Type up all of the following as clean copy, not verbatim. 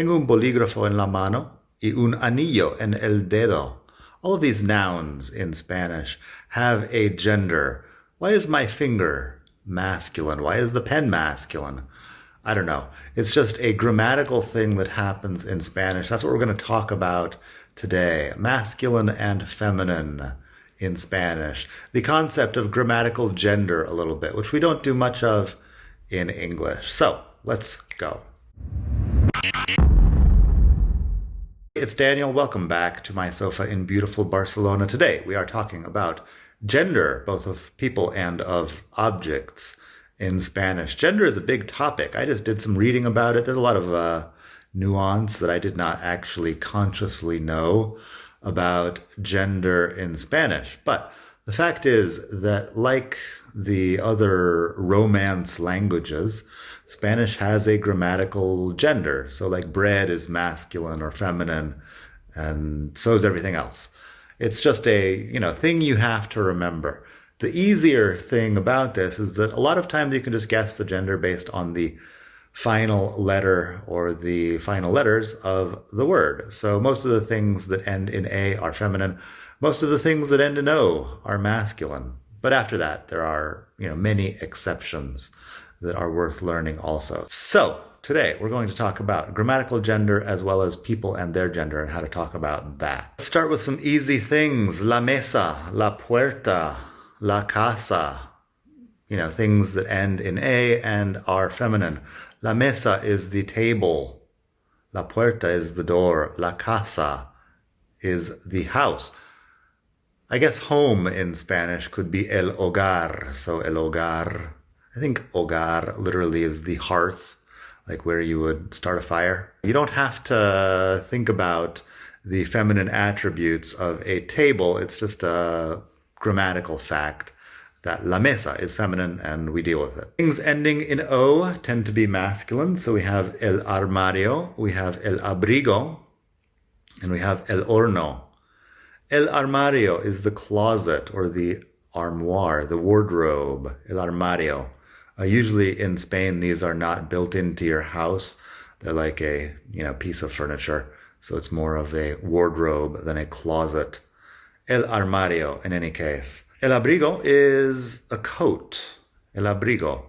Tengo un bolígrafo en la mano y un anillo en el dedo. All of these nouns in Spanish have a gender. Why is my finger masculine? Why is the pen masculine? I don't know. It's just a grammatical thing that happens in Spanish. That's what we're going to talk about today. Masculine and feminine in Spanish. The concept of grammatical gender a little bit, which we don't do much of in English. So let's go. It's Daniel. Welcome back to my sofa in beautiful Barcelona. Today we are talking about gender, both of people and of objects in Spanish. Gender is a big topic. I just did some reading about it. There's a lot of nuance that I did not actually consciously know about gender in Spanish. But the fact is that, like the other Romance languages, Spanish has a grammatical gender. So like bread is masculine or feminine, and so is everything else. It's just a, thing you have to remember. The easier thing about this is that a lot of times you can just guess the gender based on the final letter or the final letters of the word. So most of the things that end in A are feminine. Most of the things that end in O are masculine. But after that, there are, many exceptions that are worth learning also. So today we're going to talk about grammatical gender as well as people and their gender and how to talk about that. Let's start with some easy things. La mesa, la puerta, la casa. Things that end in A and are feminine. La mesa is the table. La puerta is the door. La casa is the house. I guess home in Spanish could be el hogar. So el hogar. I think hogar literally is the hearth, like where you would start a fire. You don't have to think about the feminine attributes of a table. It's just a grammatical fact that la mesa is feminine and we deal with it. Things ending in O tend to be masculine. So we have el armario, we have el abrigo, and we have el horno. El armario is the closet or the armoire, the wardrobe, el armario. Usually in Spain, these are not built into your house. They're like a, piece of furniture. So it's more of a wardrobe than a closet. El armario, in any case. El abrigo is a coat. El abrigo.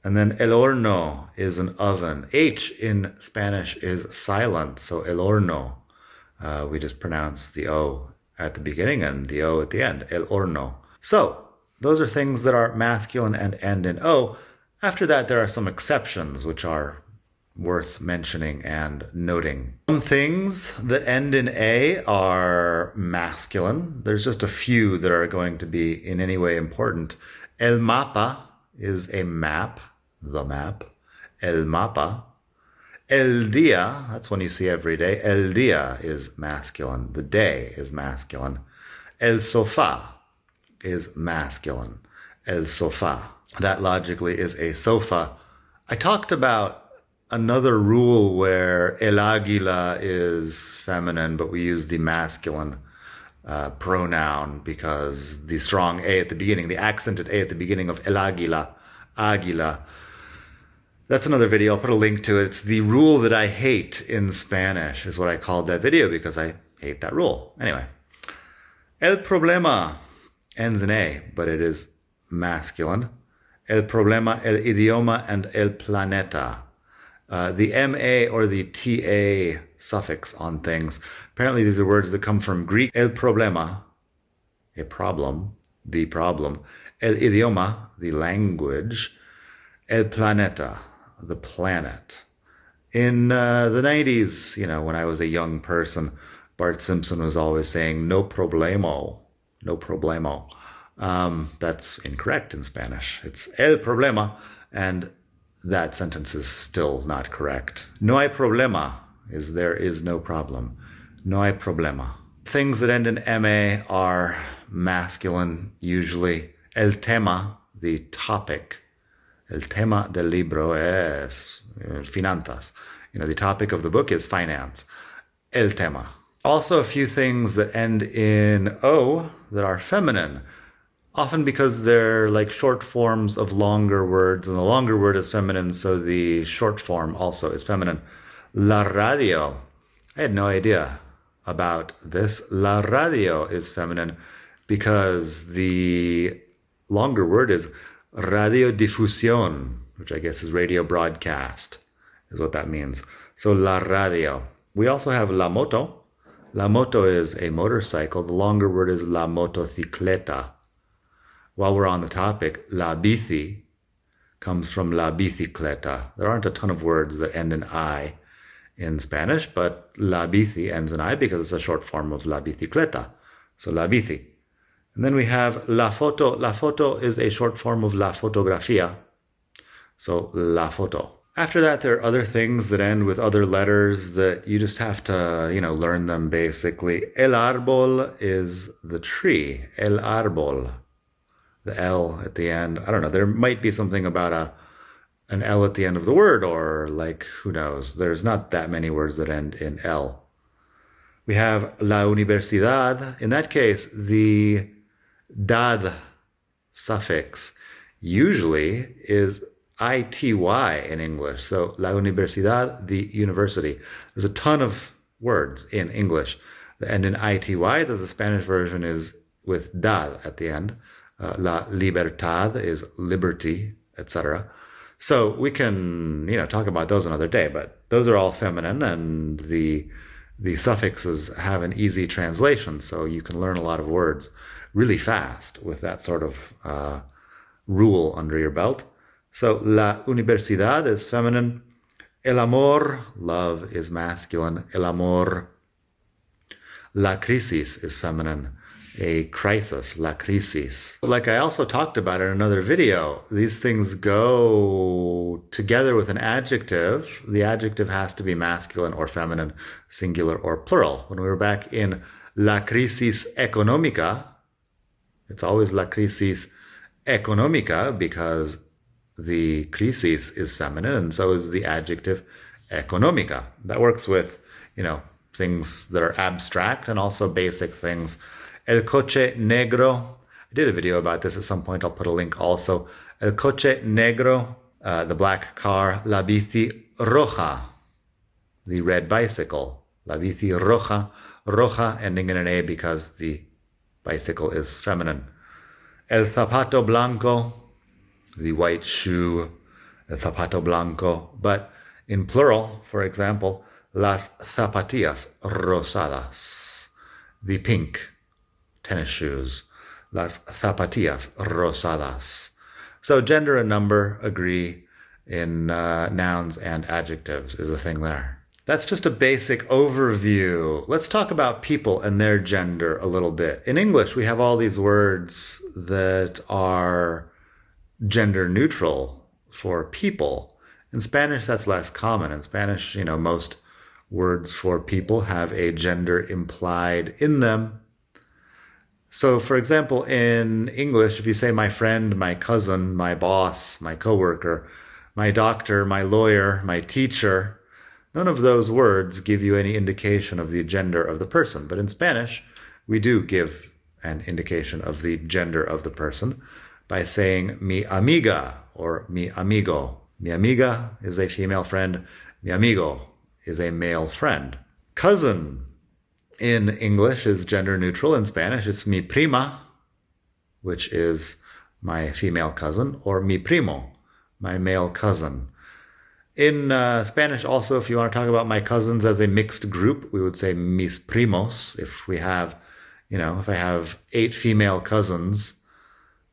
And then el horno is an oven. H in Spanish is silent. So el horno. We just pronounce the O at the beginning and the O at the end. El horno. So those are things that are masculine and end in O. After that, there are some exceptions which are worth mentioning and noting. Some things that end in A are masculine. There's just a few that are going to be in any way important. El mapa is a map, the map. El mapa. El dia, that's one you see every day. El dia is masculine. The day is masculine. El sofá is masculine. El sofá. That logically is a sofa. I talked about another rule where el águila is feminine, but we use the masculine pronoun because the strong A at the beginning, the accented A at the beginning of el águila, águila. That's another video. I'll put a link to it. It's the rule that I hate in Spanish is what I called that video because I hate that rule. Anyway, el problema ends in A, but it is masculine. El problema, el idioma, and el planeta. The MA or the TA suffix on things. Apparently these are words that come from Greek. El problema, a problem, the problem. El idioma, the language. El planeta, the planet. In the 90s, when I was a young person, Bart Simpson was always saying, no problemo. No problemo. That's incorrect in Spanish. It's el problema, and that sentence is still not correct. No hay problema is there is no problem. No hay problema. Things that end in MA are masculine, usually. El tema, the topic. El tema del libro es finanzas. The topic of the book is finance. El tema. Also a few things that end in O that are feminine, often because they're like short forms of longer words, and the longer word is feminine, so the short form also is feminine. La radio. I had no idea about this. La radio is feminine because the longer word is radiodifusión, which I guess is radio broadcast, is what that means. So la radio. We also have la moto. La moto is a motorcycle. The longer word is la motocicleta. While we're on the topic, la bici comes from la bicicleta. There aren't a ton of words that end in I in Spanish, but la bici ends in I because it's a short form of la bicicleta. So la bici. And then we have la foto. La foto is a short form of la fotografía. So la foto. After that, there are other things that end with other letters that you just have to, learn them basically. El árbol is the tree. El árbol. The L at the end. I don't know. There might be something about an L at the end of the word, or who knows? There's not that many words that end in L. We have la universidad. In that case, the dad suffix usually is ity in English. So la universidad, the university. There's a ton of words in English that end in ity, that the Spanish version is with dad at the end. La libertad is liberty, etc. So we can, talk about those another day, but those are all feminine, and the suffixes have an easy translation, so you can learn a lot of words really fast with that sort of rule under your belt. So la universidad is feminine. El amor, love, is masculine. El amor. La crisis is feminine. A crisis, la crisis. Like I also talked about in another video, these things go together with an adjective. The adjective has to be masculine or feminine, singular or plural. When we were back in la crisis económica, it's always la crisis económica because the crisis is feminine, and so is the adjective económica. That works with, things that are abstract and also basic things. El coche negro. I did a video about this at some point. I'll put a link also. El coche negro, the black car. La bici roja, the red bicycle. La bici roja. Roja ending in an A because the bicycle is feminine. El zapato blanco, the white shoe. El zapato blanco. But in plural, for example, las zapatillas rosadas, the pink tennis shoes. Las zapatillas rosadas. So gender and number agree in nouns and adjectives is a thing there. That's just a basic overview. Let's talk about people and their gender a little bit. In English, we have all these words that are gender neutral for people. In Spanish, that's less common. In Spanish, most words for people have a gender implied in them. So, for example, in English, if you say my friend, my cousin, my boss, my coworker, my doctor, my lawyer, my teacher, none of those words give you any indication of the gender of the person. But in Spanish, we do give an indication of the gender of the person by saying mi amiga or mi amigo. Mi amiga is a female friend. Mi amigo is a male friend. Cousin in English is gender neutral. In Spanish, it's mi prima, which is my female cousin, or mi primo, my male cousin. In Spanish, also, if you want to talk about my cousins as a mixed group, we would say mis primos. If we have, if I have 8 female cousins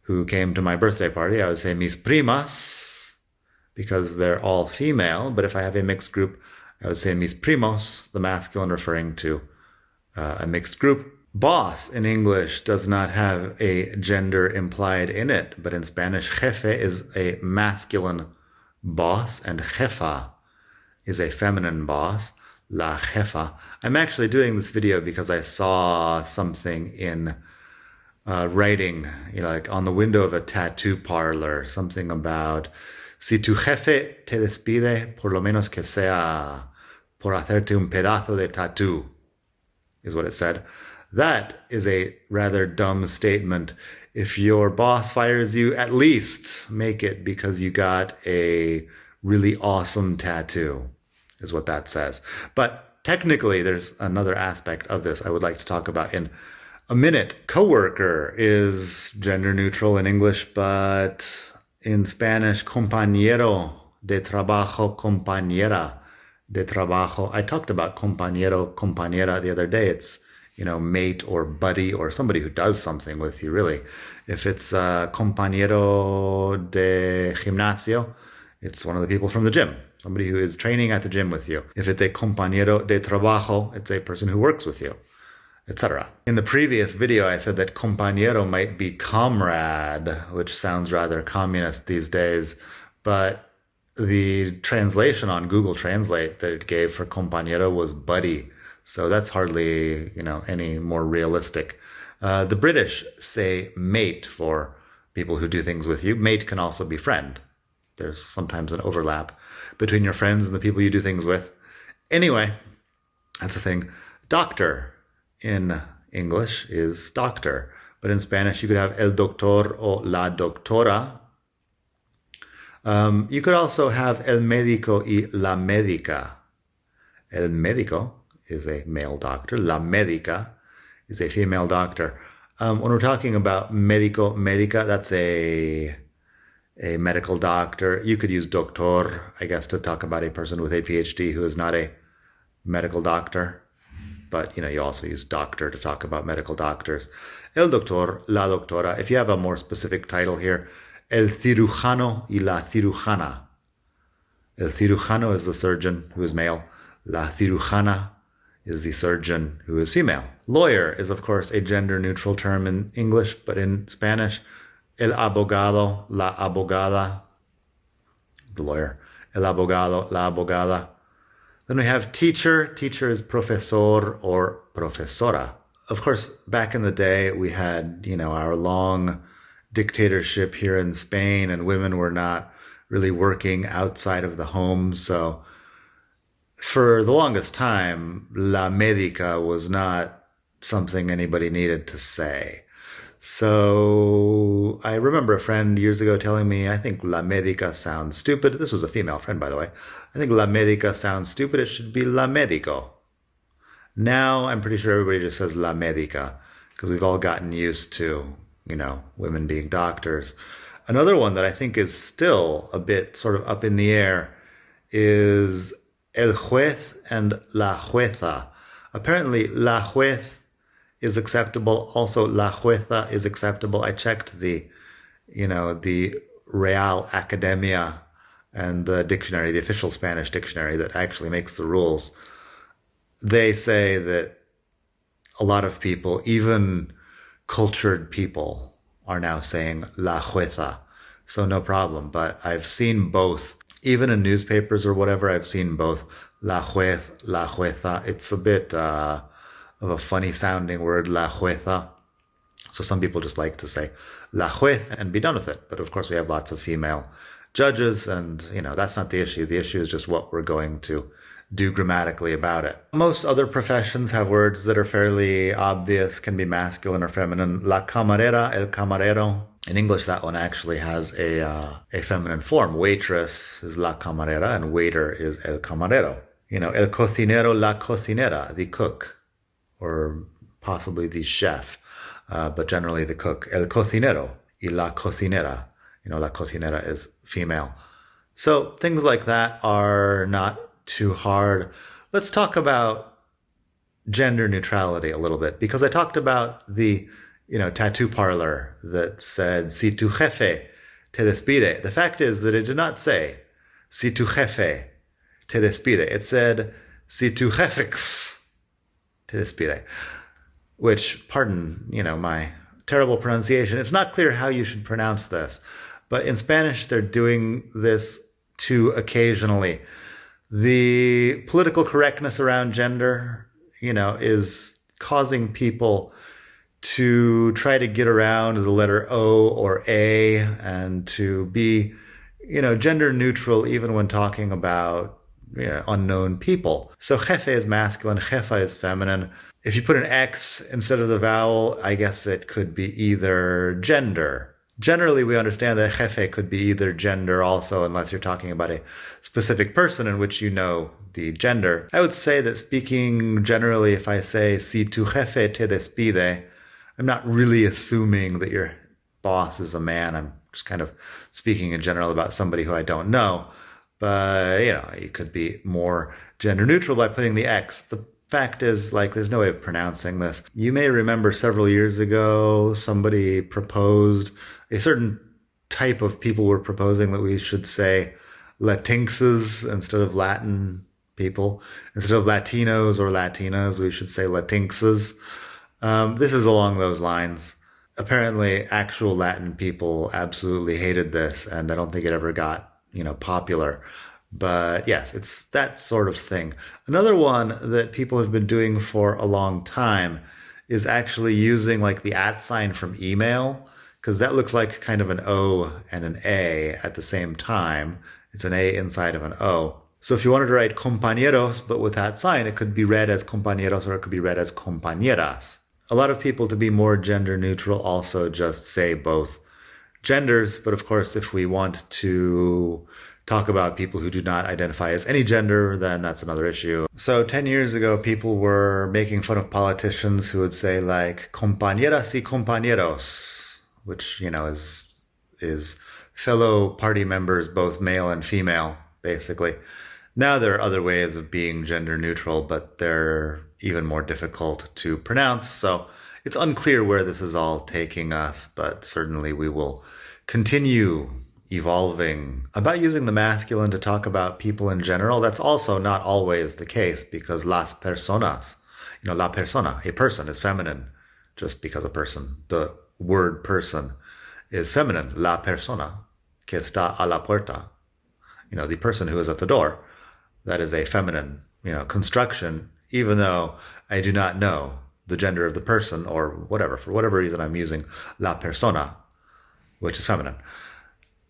who came to my birthday party, I would say mis primas, because they're all female. But if I have a mixed group, I would say mis primos, the masculine referring to a mixed group. Boss in English does not have a gender implied in it, but in Spanish, jefe is a masculine boss and jefa is a feminine boss, la jefa. I'm actually doing this video because I saw something in writing, like on the window of a tattoo parlor, something about si tu jefe te despide, por lo menos que sea por hacerte un pedazo de tattoo, is what it said. That is a rather dumb statement. If your boss fires you, at least make it because you got a really awesome tattoo. is what that says. But technically, there's another aspect of this I would like to talk about in a minute. Coworker is gender neutral in English, but in Spanish, compañero de trabajo, compañera de trabajo. I talked about compañero, compañera the other day. It's, mate or buddy or somebody who does something with you, really. If it's compañero de gimnasio, it's one of the people from the gym, somebody who is training at the gym with you. If it's a compañero de trabajo, it's a person who works with you, etc. In the previous video, I said that compañero might be comrade, which sounds rather communist these days, but the translation on Google Translate that it gave for compañero was buddy. So that's hardly, any more realistic. The British say mate for people who do things with you. Mate can also be friend. There's sometimes an overlap between your friends and the people you do things with. Anyway, that's the thing. Doctor in English is doctor, but in Spanish you could have el doctor or la doctora. You could also have el médico y la médica. El médico is a male doctor. La médica is a female doctor. When we're talking about médico, médica, that's a medical doctor. You could use doctor, I guess, to talk about a person with a PhD who is not a medical doctor. But, you also use doctor to talk about medical doctors. El doctor, la doctora. If you have a more specific title here, el cirujano y la cirujana. El cirujano is the surgeon who is male. La cirujana is the surgeon who is female. Lawyer is, of course, a gender-neutral term in English, but in Spanish, el abogado, la abogada, the lawyer, el abogado, la abogada. Then we have teacher. Teacher is profesor or profesora. Of course, back in the day, we had, our long dictatorship here in Spain, and women were not really working outside of the home. So for the longest time, la médica was not something anybody needed to say. So I remember a friend years ago telling me, I think la médica sounds stupid. This was a female friend, by the way. I think la médica sounds stupid. It should be la médico. Now I'm pretty sure everybody just says la médica because we've all gotten used to, women being doctors. Another one that I think is still a bit sort of up in the air is el juez and la jueza. Apparently, la juez is acceptable. Also, la jueza is acceptable. I checked the Real Academia and the dictionary, the official Spanish dictionary that actually makes the rules. They say that a lot of people, even cultured people, are now saying la jueza. So no problem. But I've seen both. Even in newspapers or whatever, I've seen both la juez, la jueza. It's a bit of a funny sounding word, la jueza. So some people just like to say la juez and be done with it. But of course, we have lots of female judges, and that's not the issue. The issue is just what we're going to do grammatically about it. Most other professions have words that are fairly obvious, can be masculine or feminine. La camarera, el camarero. In English, that one actually has a feminine form. Waitress is la camarera and waiter is el camarero. El cocinero, la cocinera, the cook, or possibly the chef, but generally the cook. El cocinero y la cocinera. La cocinera is female. So things like that are not too hard. Let's talk about gender neutrality a little bit, because I talked about the tattoo parlor that said si tu jefe te despide. The fact is that it did not say si tu jefe te despide. It said si tu jefix te despide, which, pardon, my terrible pronunciation. It's not clear how you should pronounce this, but in Spanish, they're doing this too occasionally. The political correctness around gender, is causing people to try to get around the letter O or A and to be, gender neutral even when talking about unknown people. So jefe is masculine, jefa is feminine. If you put an X instead of the vowel, I guess it could be either gender. Generally, we understand that jefe could be either gender also, unless you're talking about a specific person in which the gender. I would say that speaking generally, if I say si tu jefe te despide, I'm not really assuming that your boss is a man. I'm just kind of speaking in general about somebody who I don't know. But, you could be more gender neutral by putting the X. The fact is, there's no way of pronouncing this. You may remember several years ago, somebody proposed, a certain type of people were proposing that we should say Latinxes instead of Latin people. Instead of Latinos or Latinas, we should say Latinxes. This is along those lines. Apparently, actual Latin people absolutely hated this, and I don't think it ever got, popular. But yes, it's that sort of thing. Another one that people have been doing for a long time is actually using the @ sign from email, because that looks like kind of an O and an A at the same time. It's an A inside of an O. So if you wanted to write compañeros, but with that sign, it could be read as compañeros or it could be read as compañeras. A lot of people, to be more gender neutral, also just say both genders. But of course, if we want to talk about people who do not identify as any gender, then that's another issue. So 10 years ago, people were making fun of politicians who would say compañeras y compañeros, which, is fellow party members, both male and female, basically. Now there are other ways of being gender neutral, but they're even more difficult to pronounce. So it's unclear where this is all taking us, but certainly we will continue evolving. About using the masculine to talk about people in general, that's also not always the case, because las personas, la persona, a person, is feminine just because a person. The word person is feminine, la persona, que está a la puerta. The person who is at the door. That is a feminine, construction, even though I do not know the gender of the person or whatever. For whatever reason, I'm using la persona, which is feminine.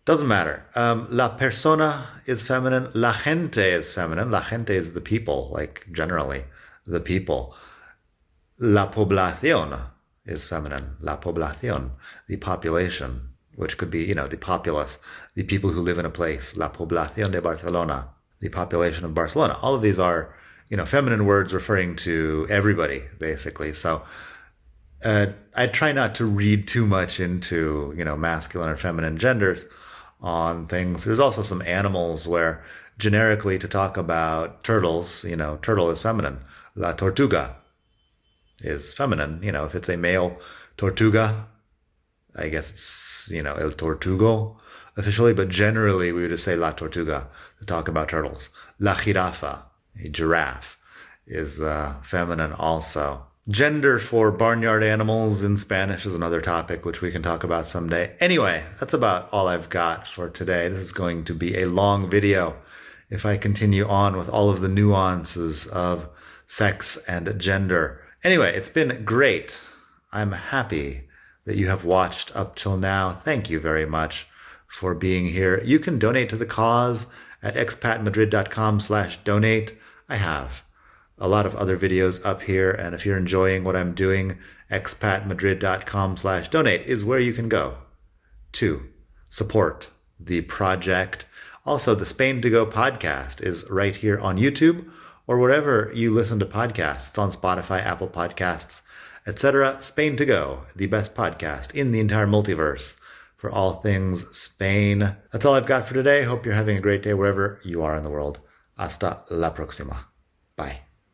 Doesn't matter. La persona is feminine. La gente is feminine. La gente is the people, generally, the people. La población is feminine. La población, the population, which could be, the populace, the people who live in a place. La población de Barcelona, the population of Barcelona. All of these are, feminine words referring to everybody, basically. So I try not to read too much into, masculine or feminine genders on things. There's also some animals where generically to talk about turtles, turtle is feminine. La tortuga is feminine. If it's a male tortuga, I guess it's, el tortugo officially, but generally we would just say la tortuga to talk about turtles. La jirafa, a giraffe, is feminine also. Gender for barnyard animals in Spanish is another topic which we can talk about someday. Anyway, that's about all I've got for today. This is going to be a long video if I continue on with all of the nuances of sex and gender. Anyway, it's been great. I'm happy that you have watched up till now. Thank you very much for being here. You can donate to the cause at expatmadrid.com/donate. I have a lot of other videos up here, and if you're enjoying what I'm doing, expatmadrid.com/donate is where you can go to support the project. Also, the Spain to Go podcast is right here on YouTube or wherever you listen to podcasts. It's on Spotify, Apple Podcasts, etc. Spain to Go, the best podcast in the entire multiverse for all things Spain. That's all I've got for today. Hope you're having a great day wherever you are in the world. Hasta la próxima. Bye.